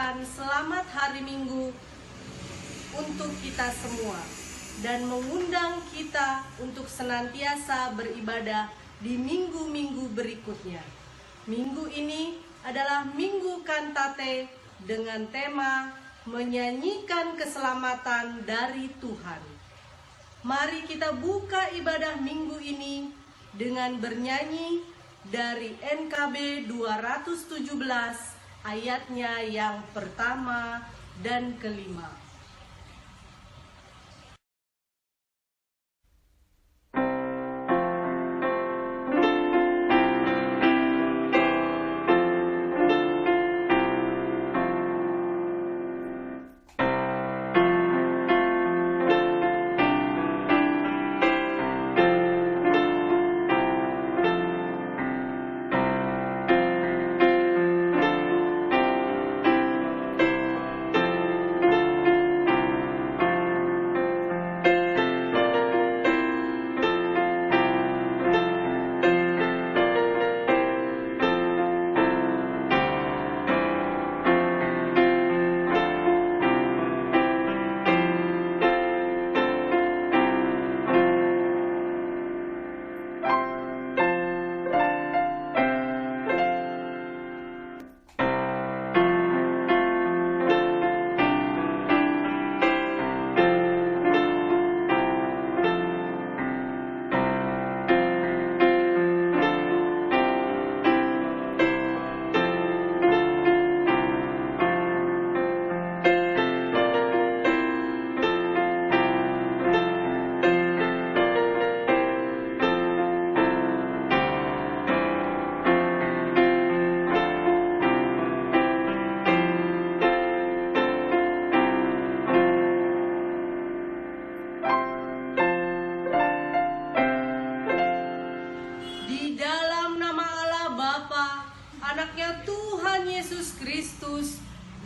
mengucapkan selamat hari Minggu untuk kita semua dan mengundang kita untuk senantiasa beribadah di minggu-minggu berikutnya. Minggu ini adalah Minggu Kantate dengan tema menyanyikan keselamatan dari Tuhan. Mari kita buka ibadah minggu ini dengan bernyanyi dari NKB 217 ayatnya yang pertama dan kelima.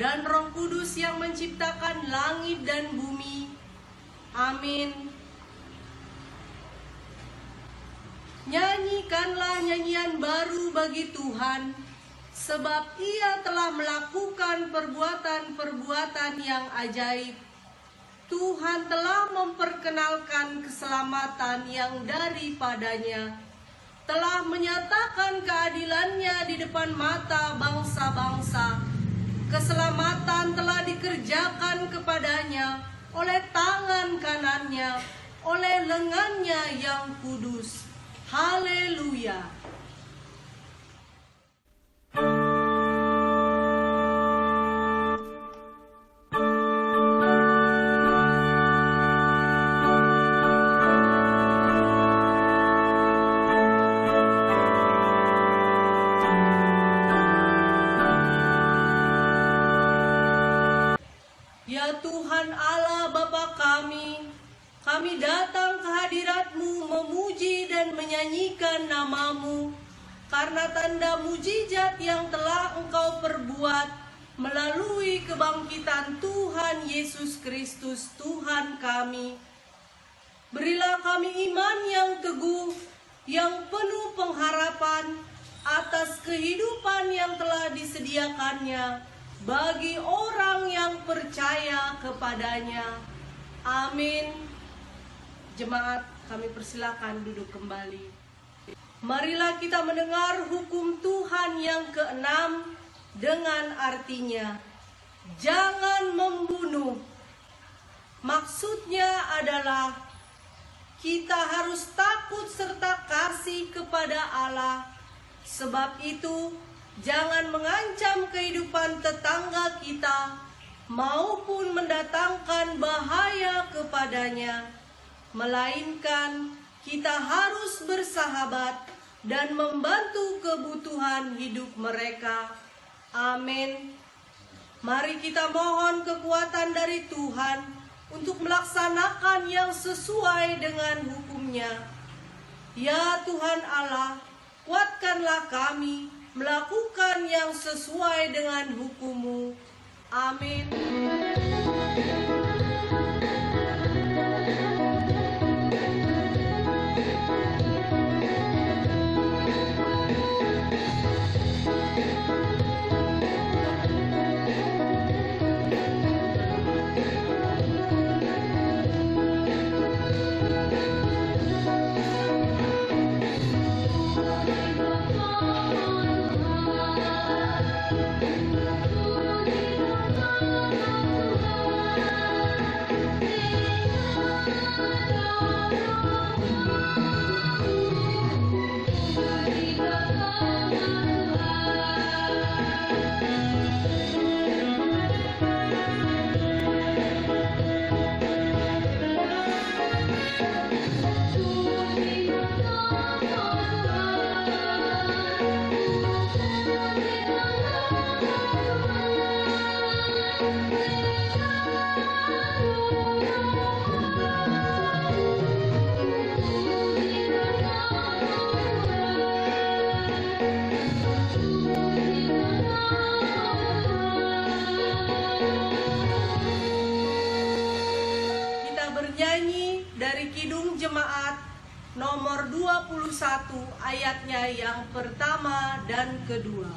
Dan Roh Kudus yang menciptakan langit dan bumi. Amin. Nyanyikanlah nyanyian baru bagi Tuhan, sebab Ia telah melakukan perbuatan-perbuatan yang ajaib. Tuhan telah memperkenalkan keselamatan yang daripadanya, telah menyatakan keadilannya di depan mata bangsa-bangsa. Keselamatan telah dikerjakan kepadanya oleh tangan kanannya, oleh lengannya yang kudus. Haleluya. Ya Tuhan Allah Bapa kami datang ke hadirat-Mu memuji dan menyanyikan nama-Mu karena tanda mujizat yang telah Engkau perbuat melalui kebangkitan Tuhan Yesus Kristus Tuhan kami. Berilah kami iman yang teguh, yang penuh pengharapan atas kehidupan yang telah disediakannya bagi orang yang percaya kepadanya. Amin. Jemaat, kami persilakan duduk kembali. Marilah kita mendengar hukum Tuhan yang keenam dengan artinya, jangan membunuh. Maksudnya adalah kita harus takut serta kasih kepada Allah. Sebab itu, jangan mengancam kehidupan tetangga kita maupun mendatangkan bahaya kepadanya, melainkan kita harus bersahabat dan membantu kebutuhan hidup mereka. Amin. Mari kita mohon kekuatan dari Tuhan untuk melaksanakan yang sesuai dengan hukum-Nya. Ya Tuhan Allah, kuatkanlah kami melakukan yang sesuai dengan hukum-Mu. Amin. bernyanyi dari Kidung Jemaat nomor 21 ayatnya yang pertama dan kedua.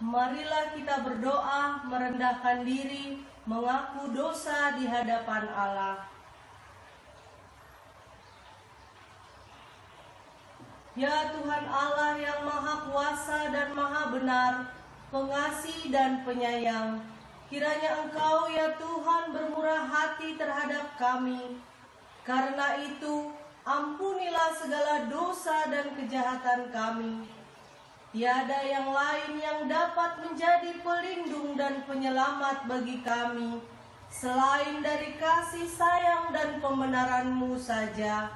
Marilah kita berdoa, merendahkan diri, mengaku dosa di hadapan Allah. Ya Tuhan Allah yang Maha Kuasa dan Maha Benar, Pengasih dan Penyayang, kiranya Engkau ya Tuhan bermurah hati terhadap kami. Karena itu, ampunilah segala dosa dan kejahatan kami. Tiada yang lain yang dapat menjadi pelindung dan penyelamat bagi kami, selain dari kasih sayang dan pembenaran-Mu saja.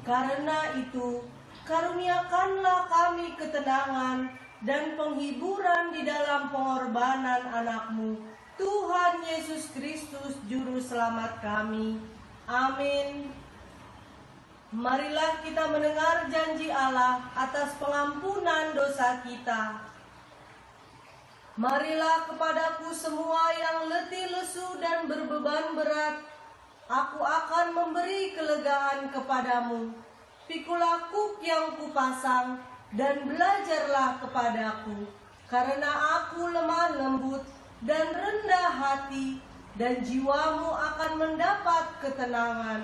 Karena itu, karuniakanlah kami ketenangan dan penghiburan di dalam pengorbanan anak-Mu, Tuhan Yesus Kristus, Juru Selamat kami. Amin. Marilah kita mendengar janji Allah atas pengampunan dosa kita. Marilah kepadaku semua yang letih lesu dan berbeban berat, aku akan memberi kelegaan kepadamu. Pikulah kuk yang kupasang dan belajarlah kepadaku, karena aku lemah lembut dan rendah hati, dan jiwamu akan mendapat ketenangan.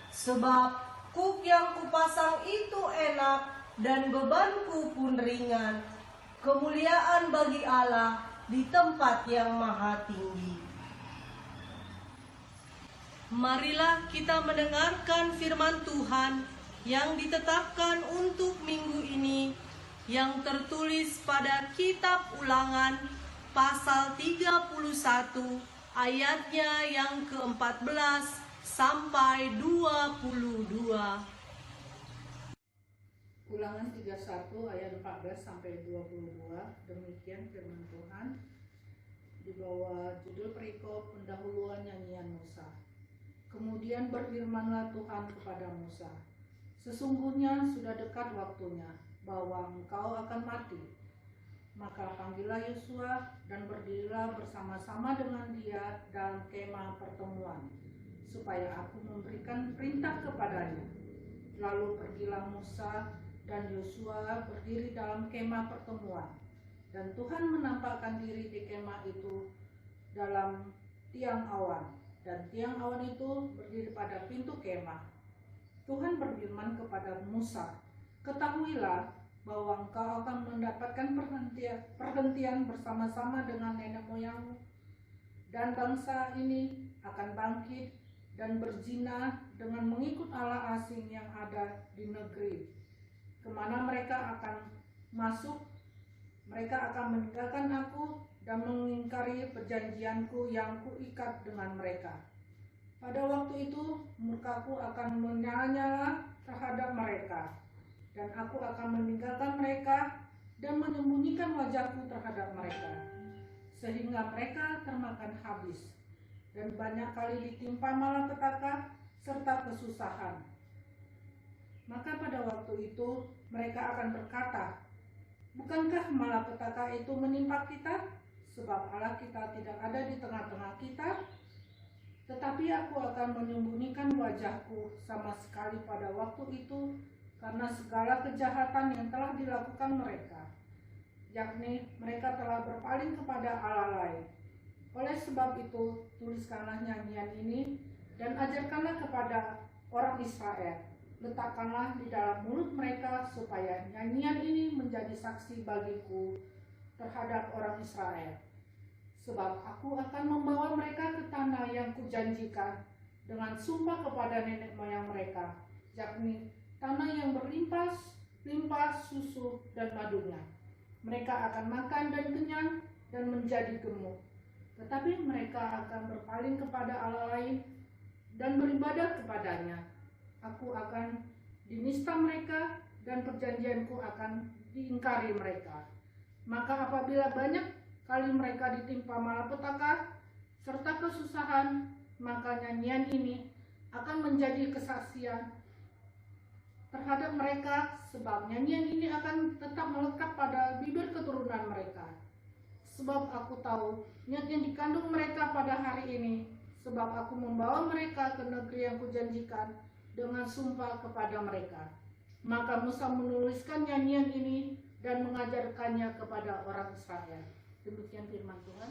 Sebab kuk yang kupasang itu enak dan bebanku pun ringan. Kemuliaan bagi Allah di tempat yang maha tinggi. Marilah kita mendengarkan firman Tuhan yang ditetapkan untuk minggu ini, yang tertulis pada kitab Ulangan pasal 31 ayatnya yang ke-14 sampai 22. Ulangan 31 ayat 14 sampai 22. Demikian firman Tuhan di bawah judul perikop pendahuluan nyanyian Musa. Kemudian berfirmanlah Tuhan kepada Musa, sesungguhnya sudah dekat waktunya bahwa engkau akan mati. Maka panggillah Yosua dan berdirilah bersama-sama dengan dia dalam kemah pertemuan, supaya aku memberikan perintah kepadanya. Lalu pergilah Musa dan Yosua berdiri dalam kemah pertemuan, dan Tuhan menampakkan diri di kemah itu dalam tiang awan, dan tiang awan itu berdiri pada pintu kemah. Tuhan berfirman kepada Musa, ketahuilah bahwa engkau akan mendapatkan perhentian bersama-sama dengan nenek moyangmu, dan bangsa ini akan bangkit dan berzina dengan mengikut Allah asing yang ada di negeri kemana mereka akan masuk. Mereka akan meninggalkan aku dan mengingkari perjanjianku yang kuikat dengan mereka. Pada waktu itu murkaku akan menyala-nyala terhadap mereka, dan aku akan meninggalkan mereka dan menyembunyikan wajahku terhadap mereka, sehingga mereka termakan habis dan banyak kali ditimpa malapetaka serta kesusahan. Maka pada waktu itu mereka akan berkata, bukankah malapetaka itu menimpa kita? Sebab Allah kita tidak ada di tengah-tengah kita. Tetapi aku akan menyembunyikan wajahku sama sekali pada waktu itu karena segala kejahatan yang telah dilakukan mereka, yakni mereka telah berpaling kepada Allah lain. Oleh sebab itu, tuliskanlah nyanyian ini dan ajarkanlah kepada orang Israel. Letakkanlah di dalam mulut mereka supaya nyanyian ini menjadi saksi bagiku terhadap orang Israel. Sebab aku akan membawa mereka ke tanah yang kujanjikan dengan sumpah kepada nenek moyang mereka, yakni tanah yang berlimpah susu dan madunya. Mereka akan makan dan kenyang dan menjadi gemuk. Tetapi mereka akan berpaling kepada Allah lain dan beribadah kepadanya. Aku akan dinista mereka dan perjanjianku akan diingkari mereka. Maka apabila banyak kali mereka ditimpa malapetaka serta kesusahan, maka nyanyian ini akan menjadi kesaksian terhadap mereka, sebab nyanyian ini akan tetap melekat pada bibir keturunan mereka. Sebab aku tahu niat yang dikandung mereka pada hari ini, sebab aku membawa mereka ke negeri yang kujanjikan dengan sumpah kepada mereka. Maka Musa menuliskan nyanyian ini dan mengajarkannya kepada orang Israel. Demikian firman Tuhan.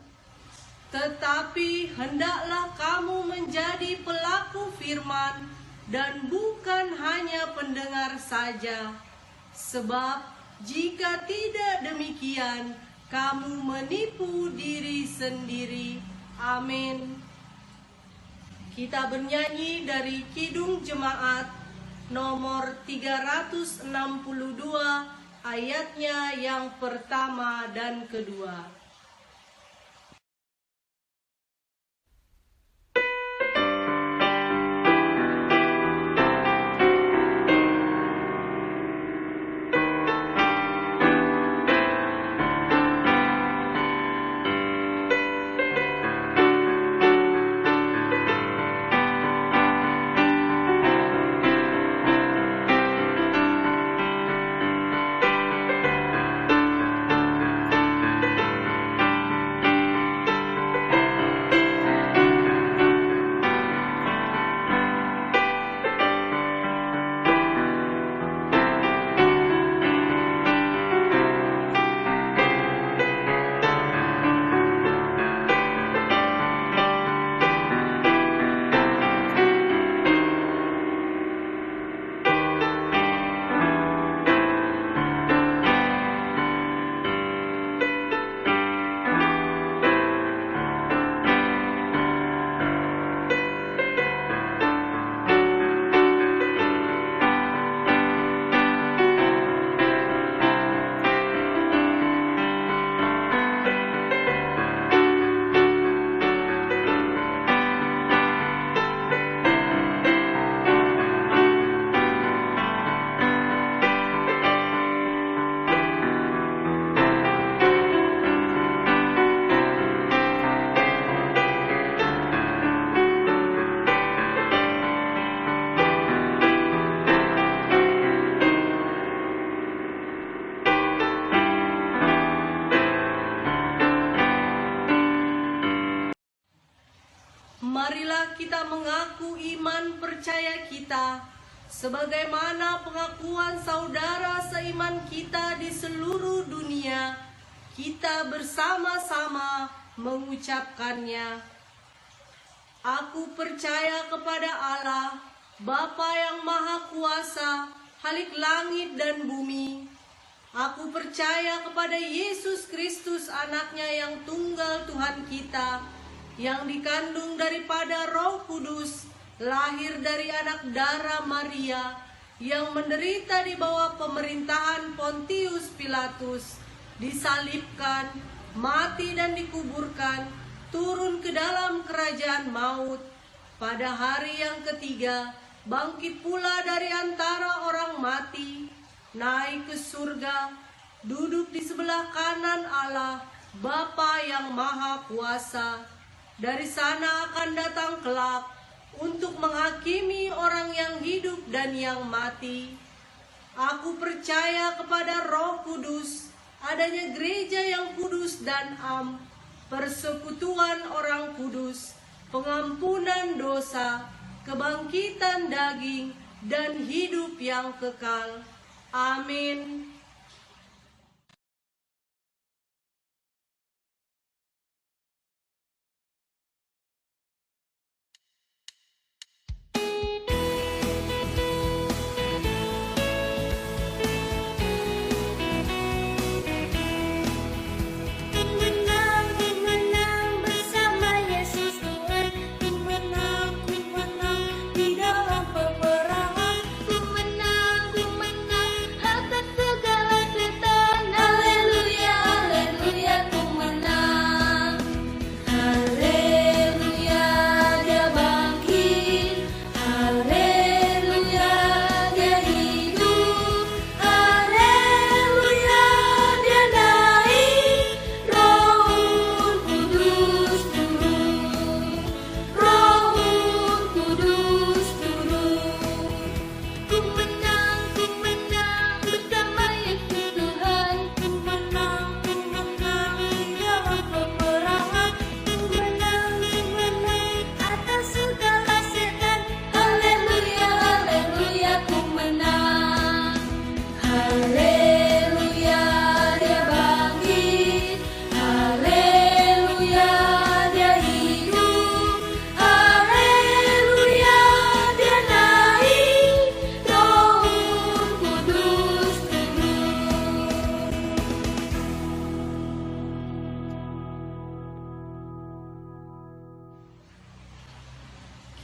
Tetapi hendaklah kamu menjadi pelaku firman dan bukan hanya pendengar saja. Sebab jika tidak demikian, kamu menipu diri sendiri. Amin. Kita bernyanyi dari Kidung Jemaat nomor 362, ayatnya yang pertama dan kedua. Marilah kita mengaku iman percaya kita, sebagaimana pengakuan saudara seiman kita di seluruh dunia. Kita bersama-sama mengucapkannya. Aku percaya kepada Allah, Bapa yang Maha Kuasa, Khalik langit dan bumi. Aku percaya kepada Yesus Kristus, anaknya yang tunggal Tuhan kita, yang dikandung daripada Roh Kudus, lahir dari anak darah Maria, yang menderita di bawah pemerintahan Pontius Pilatus, disalibkan, mati dan dikuburkan, turun ke dalam kerajaan maut. Pada hari yang ketiga, bangkit pula dari antara orang mati, naik ke surga, duduk di sebelah kanan Allah, Bapa yang Maha Kuasa. Dari sana akan datang kelak untuk menghakimi orang yang hidup dan yang mati. Aku percaya kepada Roh Kudus, adanya gereja yang kudus dan am, persekutuan orang kudus, pengampunan dosa, kebangkitan daging, dan hidup yang kekal. Amin.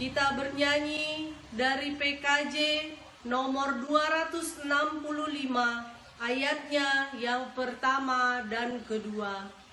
Kita bernyanyi dari PKJ nomor 265, ayatnya yang pertama dan kedua.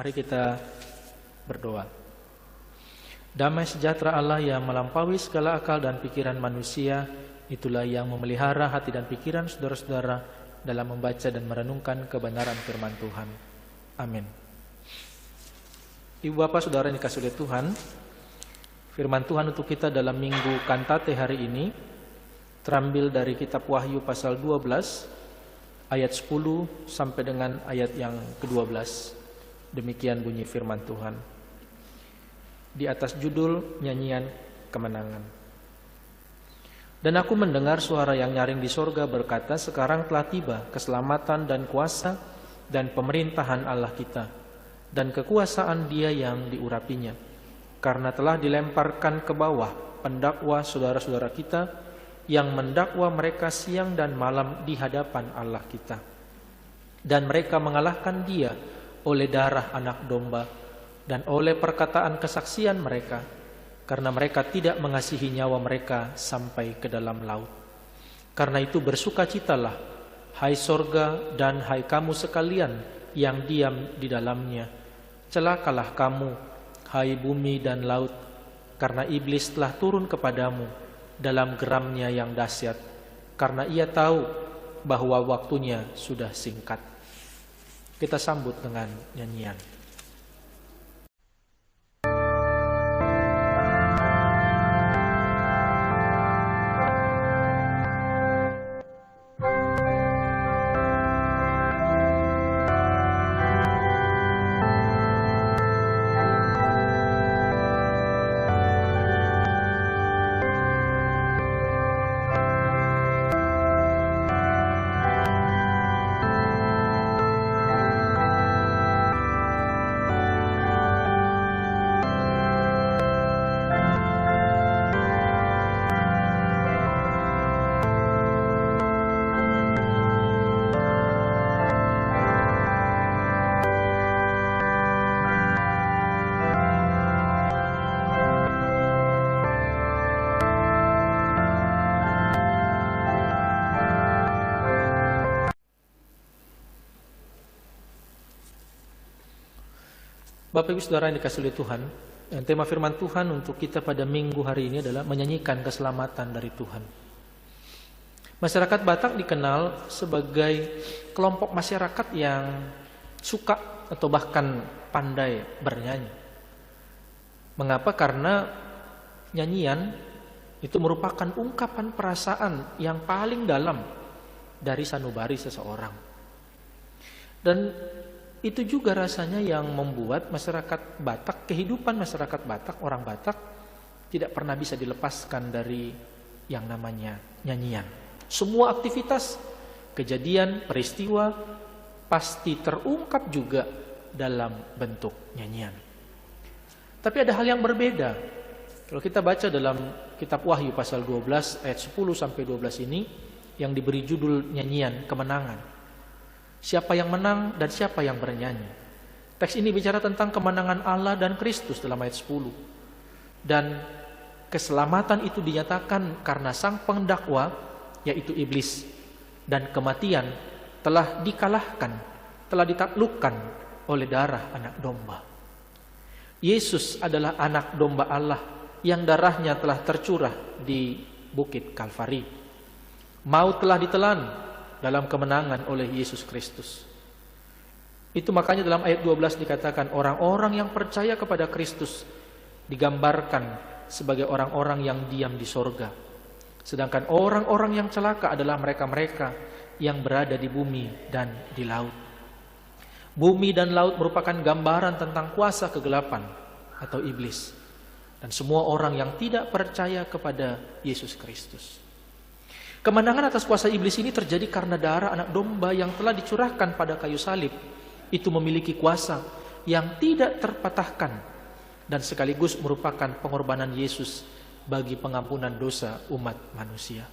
Mari kita berdoa. Damai sejahtera Allah yang melampaui segala akal dan pikiran manusia, itulah yang memelihara hati dan pikiran saudara-saudara dalam membaca dan merenungkan kebenaran firman Tuhan. Amin. Ibu bapak saudara yang dikasihi oleh Tuhan, Firman Tuhan untuk kita dalam minggu kantate hari ini terambil dari kitab Wahyu pasal 12 ayat 10 sampai dengan ayat yang ke-12. Demikian bunyi firman Tuhan. Di atas judul nyanyian kemenangan. Dan aku mendengar suara yang nyaring di sorga berkata, sekarang telah tiba keselamatan dan kuasa dan pemerintahan Allah kita dan kekuasaan Dia yang diurapinya, karena telah dilemparkan ke bawah pendakwa saudara-saudara kita yang mendakwa mereka siang dan malam di hadapan Allah kita. Dan mereka mengalahkan Dia oleh darah anak domba dan oleh perkataan kesaksian mereka, karena mereka tidak mengasihi nyawa mereka sampai ke dalam laut. Karena itu bersukacitalah, hai sorga dan hai kamu sekalian yang diam di dalamnya. Celakalah kamu, hai bumi dan laut, karena iblis telah turun kepadamu dalam geramnya yang dahsyat, karena ia tahu bahwa waktunya sudah singkat. Kita sambut dengan nyanyian. Bapak Ibu Saudara yang dikasihi oleh Tuhan, tema firman Tuhan untuk kita pada minggu hari ini adalah menyanyikan keselamatan dari Tuhan. Masyarakat Batak dikenal sebagai kelompok masyarakat yang suka atau bahkan pandai bernyanyi. Mengapa? Karena nyanyian itu merupakan ungkapan perasaan yang paling dalam dari sanubari seseorang. Dan itu juga rasanya yang membuat masyarakat Batak, kehidupan masyarakat Batak, orang Batak tidak pernah bisa dilepaskan dari yang namanya nyanyian. Semua aktivitas, kejadian, peristiwa pasti terungkap juga dalam bentuk nyanyian. Tapi ada hal yang berbeda. Kalau kita baca dalam kitab Wahyu pasal 12 ayat 10 sampai 12 ini yang diberi judul nyanyian kemenangan. Siapa yang menang dan siapa yang bernyanyi. Teks ini bicara tentang kemenangan Allah dan Kristus dalam ayat 10. Dan keselamatan itu dinyatakan karena sang pendakwa, yaitu iblis, dan kematian telah dikalahkan, telah ditaklukkan oleh darah anak domba. Yesus adalah anak domba Allah yang darahnya telah tercurah di Bukit Kalvari. Maut telah ditelan dalam kemenangan oleh Yesus Kristus. Itu makanya dalam ayat 12 dikatakan orang-orang yang percaya kepada Kristus digambarkan sebagai orang-orang yang diam di sorga. Sedangkan orang-orang yang celaka adalah mereka-mereka yang berada di bumi dan di laut. Bumi dan laut merupakan gambaran tentang kuasa kegelapan atau iblis. Dan semua orang yang tidak percaya kepada Yesus Kristus. Kemenangan atas kuasa iblis ini terjadi karena darah anak domba yang telah dicurahkan pada kayu salib. Itu memiliki kuasa yang tidak terpatahkan dan sekaligus merupakan pengorbanan Yesus bagi pengampunan dosa umat manusia.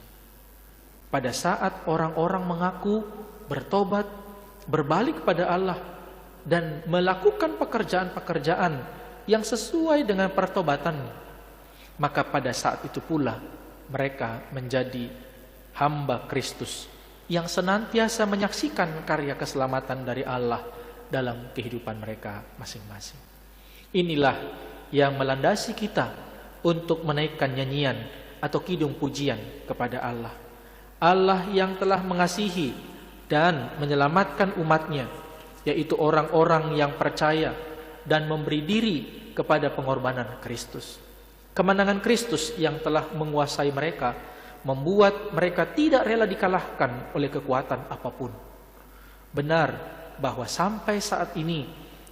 Pada saat orang-orang mengaku, bertobat, berbalik kepada Allah dan melakukan pekerjaan-pekerjaan yang sesuai dengan pertobatan, maka pada saat itu pula mereka menjadi hamba Kristus yang senantiasa menyaksikan karya keselamatan dari Allah dalam kehidupan mereka masing-masing. Inilah yang melandasi kita untuk menaikkan nyanyian atau kidung pujian kepada Allah. Allah yang telah mengasihi dan menyelamatkan umatnya, yaitu orang-orang yang percaya dan memberi diri kepada pengorbanan Kristus. Kemenangan Kristus yang telah menguasai mereka membuat mereka tidak rela dikalahkan oleh kekuatan apapun. Benar bahwa sampai saat ini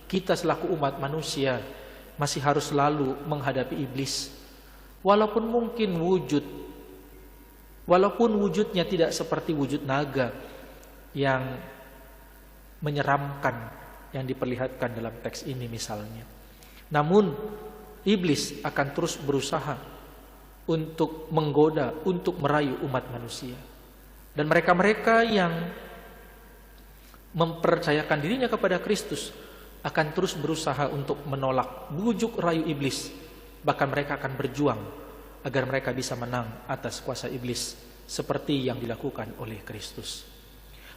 kita selaku umat manusia masih harus selalu menghadapi iblis. Walaupun wujudnya tidak seperti wujud naga yang menyeramkan yang diperlihatkan dalam teks ini misalnya. Namun iblis akan terus berusaha untuk menggoda, untuk merayu umat manusia. Dan mereka-mereka yang mempercayakan dirinya kepada Kristus akan terus berusaha untuk menolak bujuk rayu iblis. Bahkan mereka akan berjuang agar mereka bisa menang atas kuasa iblis seperti yang dilakukan oleh Kristus.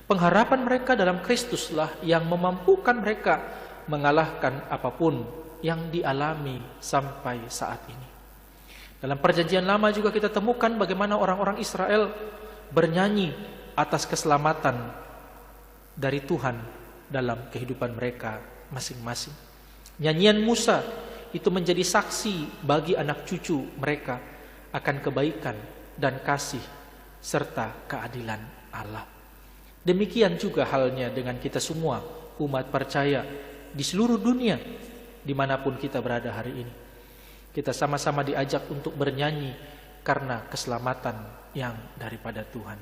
Pengharapan mereka dalam Kristuslah yang memampukan mereka mengalahkan apapun yang dialami sampai saat ini. Dalam perjanjian lama juga kita temukan bagaimana orang-orang Israel bernyanyi atas keselamatan dari Tuhan dalam kehidupan mereka masing-masing. Nyanyian Musa itu menjadi saksi bagi anak cucu mereka akan kebaikan dan kasih serta keadilan Allah. Demikian juga halnya dengan kita semua, umat percaya di seluruh dunia, dimanapun kita berada hari ini. Kita sama-sama diajak untuk bernyanyi karena keselamatan yang daripada Tuhan.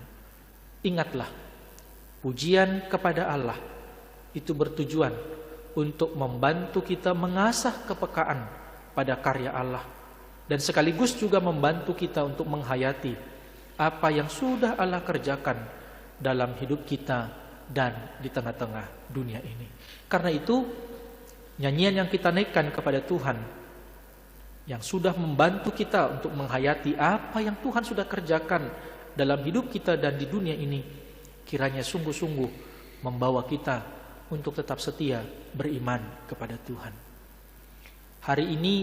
Ingatlah, pujian kepada Allah itu bertujuan untuk membantu kita mengasah kepekaan pada karya Allah, dan sekaligus juga membantu kita untuk menghayati apa yang sudah Allah kerjakan dalam hidup kita dan di tengah-tengah dunia ini. Karena itu, nyanyian yang kita naikkan kepada Tuhan yang sudah membantu kita untuk menghayati apa yang Tuhan sudah kerjakan dalam hidup kita dan di dunia ini, kiranya sungguh-sungguh membawa kita untuk tetap setia beriman kepada Tuhan. Hari ini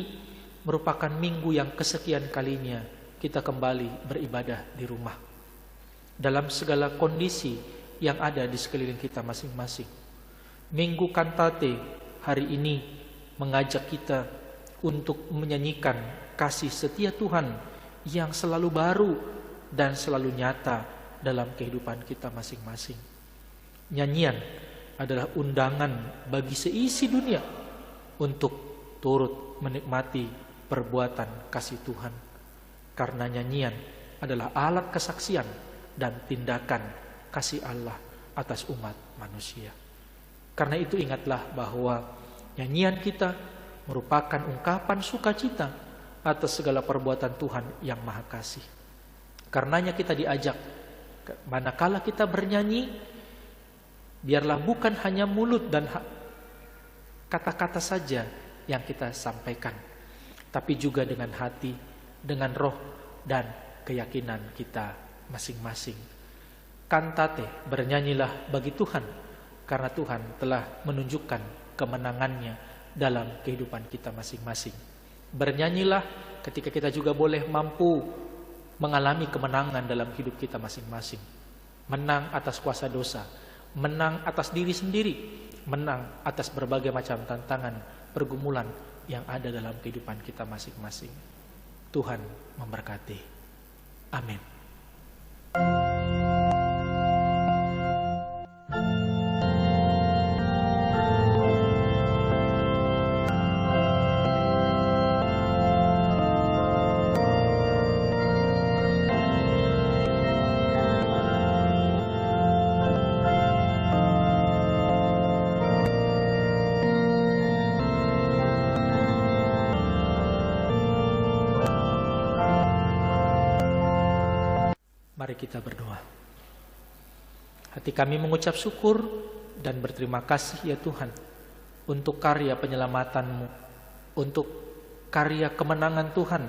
merupakan minggu yang kesekian kalinya kita kembali beribadah di rumah, dalam segala kondisi yang ada di sekeliling kita masing-masing. Minggu Kantate hari ini mengajak kita untuk menyanyikan kasih setia Tuhan yang selalu baru dan selalu nyata dalam kehidupan kita masing-masing. Nyanyian adalah undangan bagi seisi dunia untuk turut menikmati perbuatan kasih Tuhan, karena nyanyian adalah alat kesaksian dan tindakan kasih Allah atas umat manusia. Karena itu ingatlah bahwa nyanyian kita merupakan ungkapan sukacita atas segala perbuatan Tuhan yang Maha Kasih. Karenanya kita diajak, manakala kita bernyanyi, biarlah bukan hanya mulut dan kata-kata saja yang kita sampaikan, tapi juga dengan hati, dengan roh dan keyakinan kita masing-masing. Kantate, bernyanyilah bagi Tuhan, karena Tuhan telah menunjukkan kemenangannya dalam kehidupan kita masing-masing. Bernyanyilah ketika kita juga boleh mampu mengalami kemenangan dalam hidup kita masing-masing. Menang atas kuasa dosa, menang atas diri sendiri, menang atas berbagai macam tantangan, pergumulan yang ada dalam kehidupan kita masing-masing. Tuhan memberkati. Amin. Mari kita berdoa. Hati kami mengucap syukur dan berterima kasih ya Tuhan untuk karya penyelamatan-Mu, untuk karya kemenangan Tuhan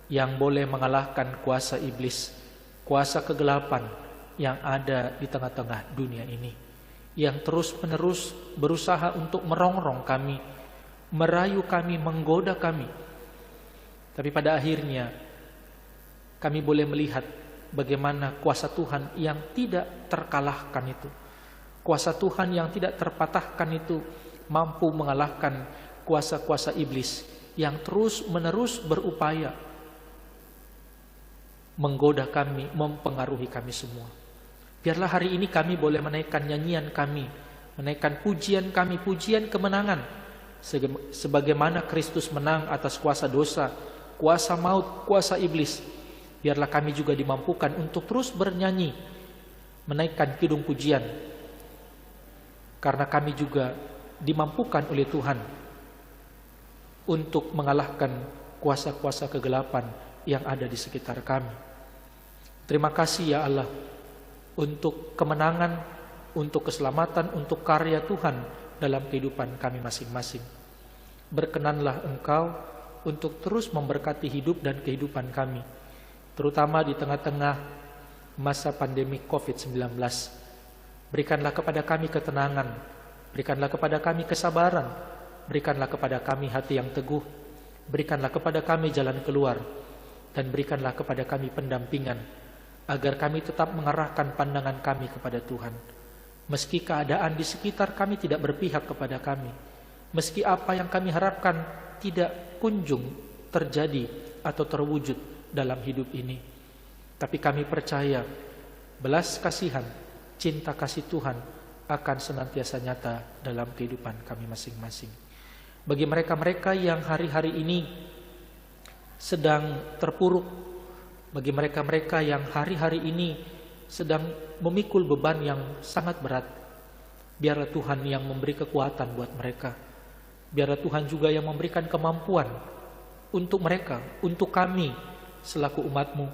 yang boleh mengalahkan kuasa iblis, kuasa kegelapan yang ada di tengah-tengah dunia ini, yang terus-menerus berusaha untuk merongrong kami, merayu kami, menggoda kami. Tapi pada akhirnya kami boleh melihat bagaimana kuasa Tuhan yang tidak terkalahkan itu, kuasa Tuhan yang tidak terpatahkan itu mampu mengalahkan kuasa-kuasa iblis yang terus-menerus berupaya menggoda kami, mempengaruhi kami semua. Biarlah hari ini kami boleh menaikkan nyanyian kami, menaikkan pujian kami, pujian kemenangan, sebagaimana Kristus menang atas kuasa dosa, kuasa maut, kuasa iblis. Biarlah kami juga dimampukan untuk terus bernyanyi, menaikkan kidung pujian, karena kami juga dimampukan oleh Tuhan untuk mengalahkan kuasa-kuasa kegelapan yang ada di sekitar kami. Terima kasih ya Allah untuk kemenangan, untuk keselamatan, untuk karya Tuhan dalam kehidupan kami masing-masing. Berkenanlah Engkau untuk terus memberkati hidup dan kehidupan kami, terutama di tengah-tengah masa pandemi COVID-19. Berikanlah kepada kami ketenangan, berikanlah kepada kami kesabaran, berikanlah kepada kami hati yang teguh, berikanlah kepada kami jalan keluar, dan berikanlah kepada kami pendampingan, agar kami tetap mengarahkan pandangan kami kepada Tuhan. Meski keadaan di sekitar kami tidak berpihak kepada kami, meski apa yang kami harapkan tidak kunjung terjadi atau terwujud dalam hidup ini, tapi kami percaya belas kasihan, cinta kasih Tuhan akan senantiasa nyata dalam kehidupan kami masing-masing. Bagi mereka-mereka yang hari-hari ini sedang terpuruk, bagi mereka-mereka yang hari-hari ini sedang memikul beban yang sangat berat, biarlah Tuhan yang memberi kekuatan buat mereka. Biarlah Tuhan juga yang memberikan kemampuan untuk mereka, untuk kami selaku umat-Mu,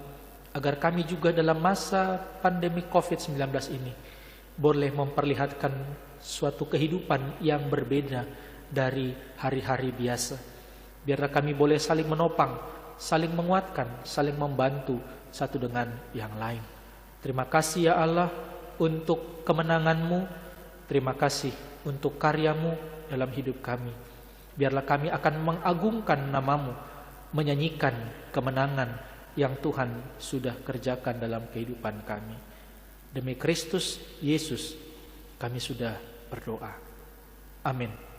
agar kami juga dalam masa pandemi COVID-19 ini boleh memperlihatkan suatu kehidupan yang berbeda dari hari-hari biasa. Biarlah kami boleh saling menopang, saling menguatkan, saling membantu satu dengan yang lain. Terima kasih ya Allah untuk kemenangan-Mu. Terima kasih untuk karya-Mu dalam hidup kami. Biarlah kami akan mengagungkan nama-Mu, menyanyikan kemenangan yang Tuhan sudah kerjakan dalam kehidupan kami. Demi Kristus Yesus kami sudah berdoa. Amin.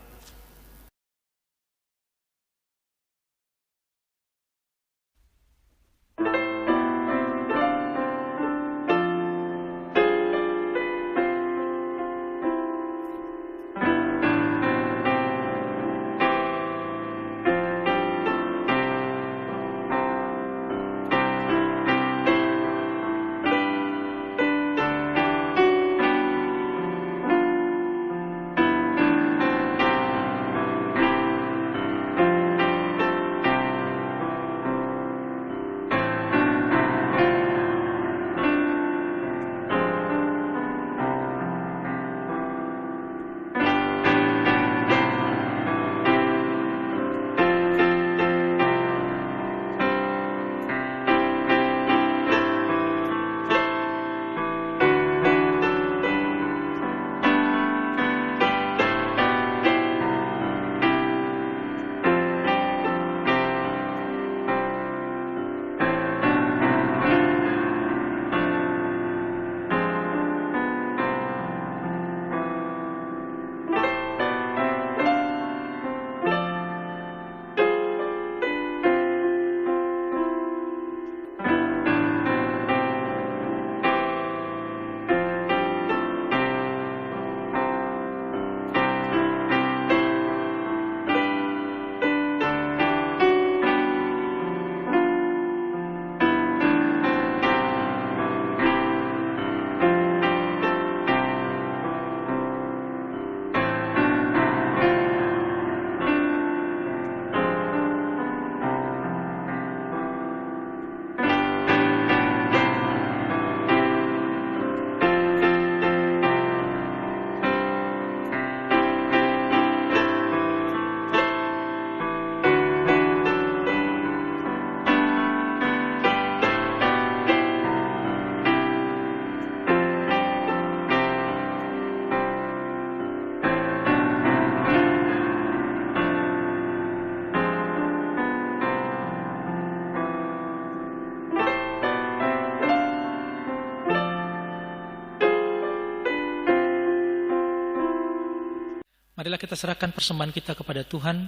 Marilah kita serahkan persembahan kita kepada Tuhan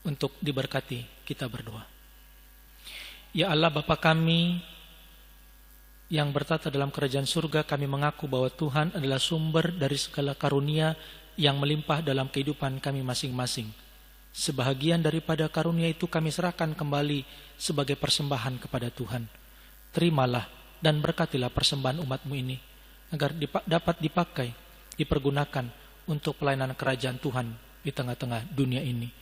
untuk diberkati. Kita berdoa. Ya Allah Bapa kami yang bertata dalam kerajaan surga, kami mengaku bahwa Tuhan adalah sumber dari segala karunia yang melimpah dalam kehidupan kami masing-masing. Sebahagian daripada karunia itu kami serahkan kembali sebagai persembahan kepada Tuhan. Terimalah dan berkatilah persembahan umat-Mu ini, agar dapat dipakai, dipergunakan untuk pelayanan kerajaan Tuhan di tengah-tengah dunia ini.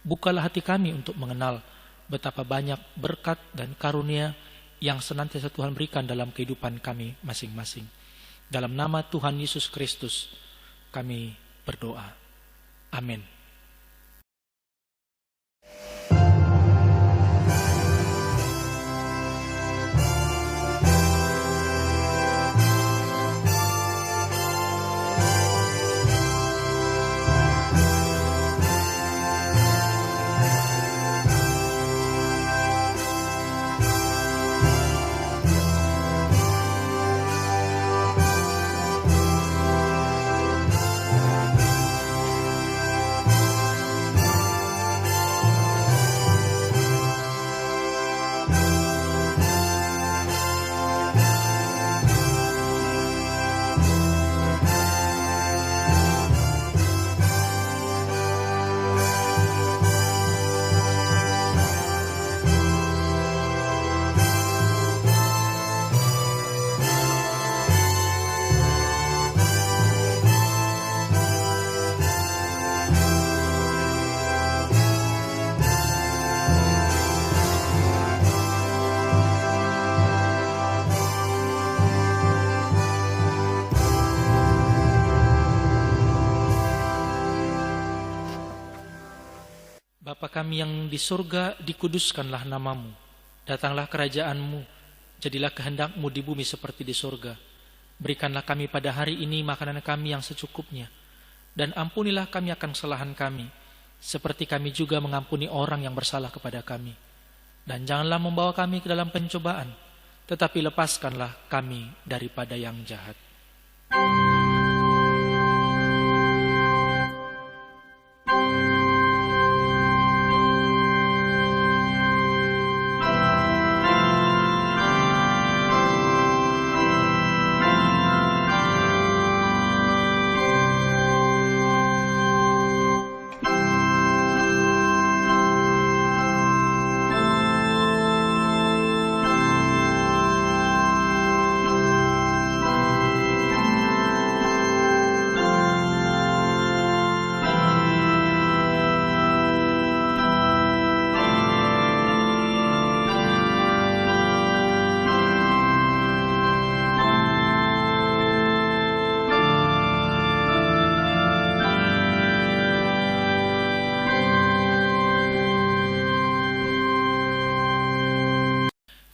Bukalah hati kami untuk mengenal betapa banyak berkat dan karunia yang senantiasa Tuhan berikan dalam kehidupan kami masing-masing. Dalam nama Tuhan Yesus Kristus kami berdoa. Amin. Bapa kami yang di surga, dikuduskanlah namamu. Datanglah kerajaanmu, jadilah kehendak-Mu di bumi seperti di surga. Berikanlah kami pada hari ini makanan kami yang secukupnya. Dan ampunilah kami akan kesalahan kami, seperti kami juga mengampuni orang yang bersalah kepada kami. Dan janganlah membawa kami ke dalam pencobaan, tetapi lepaskanlah kami daripada yang jahat.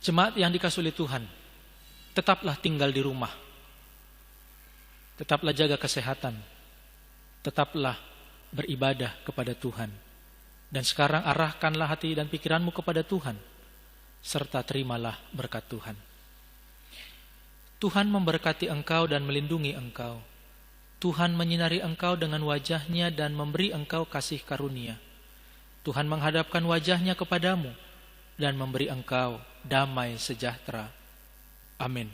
Jemaat yang dikasihi oleh Tuhan, tetaplah tinggal di rumah, tetaplah jaga kesehatan, tetaplah beribadah kepada Tuhan. Dan sekarang arahkanlah hati dan pikiranmu kepada Tuhan, serta terimalah berkat Tuhan. Tuhan memberkati engkau dan melindungi engkau. Tuhan menyinari engkau dengan wajah-Nya dan memberi engkau kasih karunia. Tuhan menghadapkan wajah-Nya kepadamu dan memberi engkau damai sejahtera. Amin.